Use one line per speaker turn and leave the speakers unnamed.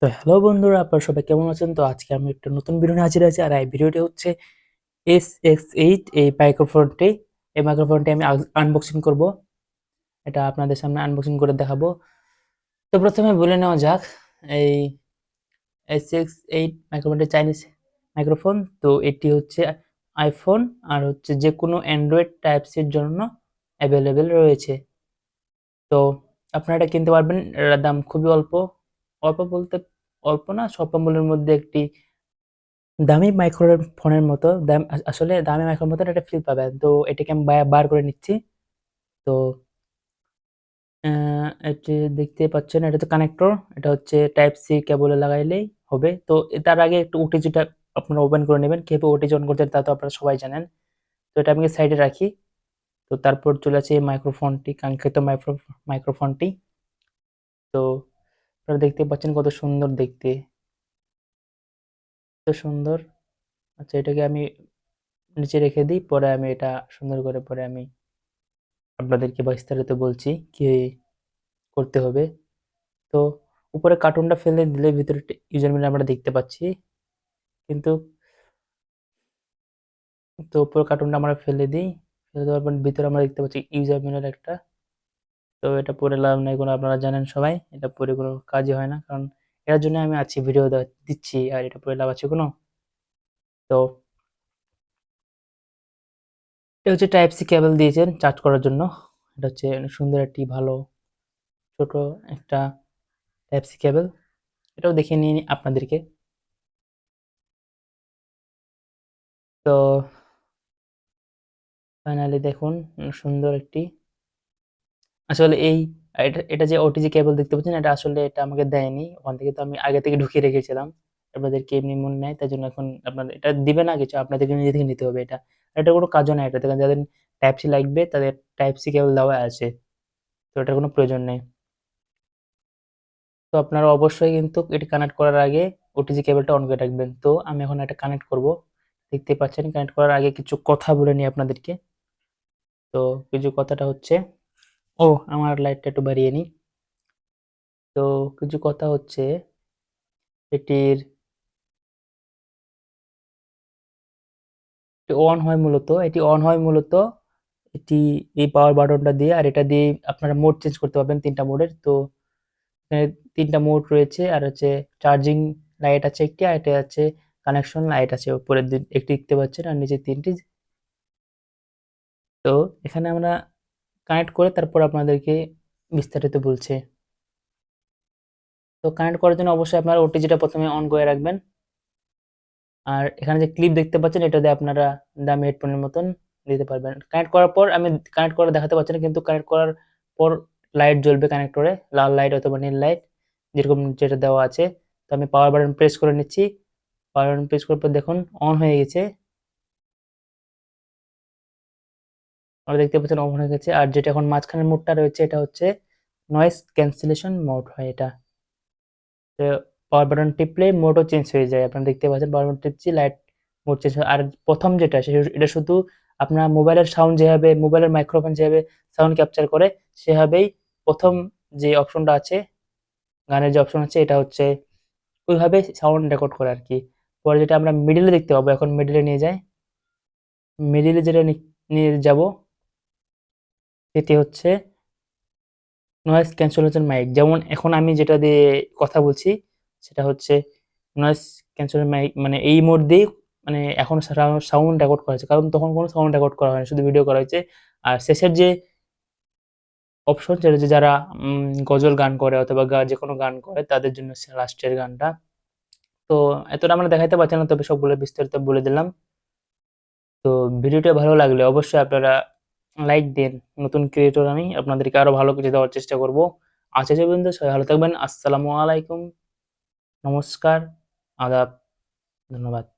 তো হ্যালো বন্ধুরা, আপনারা সবাই কেমন আছেন? তো আজকে আমি একটা নতুন ভিডিও নিয়ে হাজির হয়েছি। আর এই ভিডিওটি হচ্ছে SX8 এই মাইক্রোফোনটি। এই মাইক্রোফোনটি আমি আনবক্সিং করব। এটা আপনাদের সামনে আনবক্সিং করে দেখাবো। তো প্রথমে বলে নেওয়া যাক, এই SX8 মাইক্রোফোনটি চাইনিজ মাইক্রোফোন। তো এটি হচ্ছে আইফোন আর হচ্ছে যে কোনো অ্যান্ড্রয়েড টাইপ সির জন্য অ্যাভেলেবেল রয়েছে। তো আপনারা এটা কিনতে পারবেন। এটার দাম খুবই অল্প। অল্প বলতে অল্প না, স্বল্প মূল্যের মধ্যে একটি দামি মাইক্রোফোনের মতো আসলে দামি মাইক্রোফোনের মতো একটা ফিল পাবেন। তো এটাকে আমি বার করে নিচ্ছি। তো এটি দেখতে পাচ্ছেন, এটা তো কানেক্টর। এটা হচ্ছে টাইপ সি কেবলে লাগাইলেই হবে। তো তার আগে একটু ওটিজিটা আপনারা ওপেন করে নেবেন। কিভাবে ওটিজি অন করতে হয় তা তো আপনারা সবাই জানেন। তো এটা আমি সাইডে রাখি। তো তারপর চলে আসে এই মাইক্রোফোনটি, কাঙ্ক্ষিত মাইক্রোফোনটি। তো আপনারা দেখতে পাচ্ছেন কত সুন্দর দেখতে, কত সুন্দর। আচ্ছা, এটাকে আমি নিচে রেখে দিই, পরে আমি এটা সুন্দর করে পরে আমি আপনাদেরকে বিস্তারিত বলছি কি করতে হবে। তো উপরে কার্টুনটা ফেলে দিলে ভিতরে ইউজার ম্যানুয়াল আমরা দেখতে পাচ্ছি, কিন্তু তো উপরে কার্টুনটা আমরা ফেলে দিই। ফেলে দেওয়ার পর ভিতরে আমরা দেখতে পাচ্ছি ইউজার ম্যানুয়াল একটা। তো এটা পড়ে লাভ নাই কোনো, আপনারা জানেন সবাই এটা পড়ে কোনো কাজই হয় না, কারণ এর জন্য আমি আছি, ভিডিও দিচ্ছি। আর এটা পড়ে লাভ আছে কোনো? তো এটা হচ্ছে টাইপ সি কেবল দিয়েছেন চার্জ করার জন্য। এটা হচ্ছে সুন্দর একটি ভালো ছোট একটা টাইপ সি কেবল। এটাও দেখিয়ে নিই আপনাদেরকে। তো ফাইনালি দেখুন, সুন্দর একটি, আসলে এই এটা যে ওটিজি কেবল দেখতে পাচ্ছেন, এটা আসলে এটা আমাকে দেয়নি ওখান থেকে। তো আমি আগে থেকে ঢুকিয়ে রেখেছিলাম, আপনাদেরকে এমনি মনে নেয়, তাই জন্য এখন আপনার এটা দিবে না কিছু, আপনাদেরকে নিজে থেকে নিতে হবে এটা। এটা কোনো কাজও নাই, এটা থেকে যাদের টাইপ সি লাগবে তাদের টাইপ সি কেবল দেওয়া আছে। তো এটার কোনো প্রয়োজন নেই। তো আপনারা অবশ্যই কিন্তু এটি কানেক্ট করার আগে ওটিজি কেবলটা অন করে রাখবেন। তো আমি এখন এটা কানেক্ট করব। দেখতে পাচ্ছেন, কানেক্ট করার আগে কিছু কথা বলে নিই আপনাদেরকে। তো কিছু কথাটা হচ্ছে, ও আমার লাইটটা একটু বাড়িয়ে নিই। তো কিছু কথা হচ্ছে, এটির এটি অন হয় মূলত এটি এই পাওয়ার বাটনটা দিয়ে। আর এটা দিয়ে আপনারা মোড চেঞ্জ করতে পারবেন, ৩টা মোডের। তো এখানে ৩টা মোড রয়েছে। আর হচ্ছে চার্জিং লাইট আছে একটি, আর এটা হচ্ছে কানেকশন লাইট আছে উপরের দিক একটি দেখতে পাচ্ছেন, আর নিচে ৩টি। তো এখানে আমরা কানেক্ট করে তারপর আপনাদেরকে বিস্তারিত বলছে। তো কানেক্ট করার জন্য অবশ্যই আপনারা ওটিজিটা প্রথমে অন করে রাখবেন। আর এখানে যে ক্লিপ দেখতে পাচ্ছেন, এটা দিয়ে আপনারা দামি হেডফোনের মতন দিতে পারবেন। কানেক্ট করার পর আমি কানেক্ট করে দেখাতে পারছি না, কিন্তু কানেক্ট করার পর লাইট জ্বলবে কানেক্টরে, লাল লাইট অথবা নীল লাইট, যেরকম যেটা দেওয়া আছে। তো আমি পাওয়ার বাটন প্রেস করে নিচ্ছি। পাওয়ার বাটন প্রেস করার পর দেখুন অন হয়ে গেছে। আপনারা দেখতে পাচ্ছেন অন হয়ে গেছে। আর যেটা এখন মাঝখানের মোডটা রয়েছে, এটা হচ্ছে নয়েজ ক্যান্সেলেশন মোড হয় এটা। তো পাওয়ার বাটন টিপলে মোডও চেঞ্জ হয়ে যায়। আপনারা দেখতে পাচ্ছেন পাওয়ার বাটন টিপছি, লাইট মোড চেঞ্জ হয়। আর প্রথম যেটা এটা শুধু আপনার মোবাইলের সাউন্ড যেভাবে, মোবাইলের মাইক্রোফোন যেভাবে সাউন্ড ক্যাপচার করে, সেভাবেই প্রথম যে অপশনটা আছে, গানের যে অপশন আছে, এটা হচ্ছে ওইভাবে সাউন্ড রেকর্ড করে আর কি। পরে যেটা আমরা মিডিলে দেখতে পাবো, এখন মিডিলে নিয়ে যাই। মিডিলে যেটা নিয়ে যাব, সেটি হচ্ছে নয়েজ ক্যান্সেলেশন মাইক। যেমন এখন আমি যেটা দিয়ে কথা বলছি, সেটা হচ্ছে নয়েজ ক্যান্সেলেশন মাইক। মানে এই মোড দিয়ে, মানে এখন সাউন্ড রেকর্ড করা হয়েছে, কারণ তখন কোনো সাউন্ড রেকর্ড করা হয়নি, শুধু ভিডিও করা হয়েছে। আর শেষের যে অপশন, সেটা হচ্ছে যারা গজল গান করে অথবা যে কোনো গান করে তাদের জন্য লাস্টের গানটা। তো এতটা আমরা দেখাইতে পারছি না, তবে সবগুলো বিস্তারিত বলে দিলাম। তো ভিডিওটা ভালো লাগলে অবশ্যই আপনারা লাইক দিন। নতুন ক্রিয়েটর আমি, আপনাদেরকে আরো ভালো কিছু দেওয়ার চেষ্টা করব। আজ এই পর্যন্ত, সবাই ভালো থাকবেন। আসসালামু আলাইকুম, নমস্কার, আদাব, ধন্যবাদ।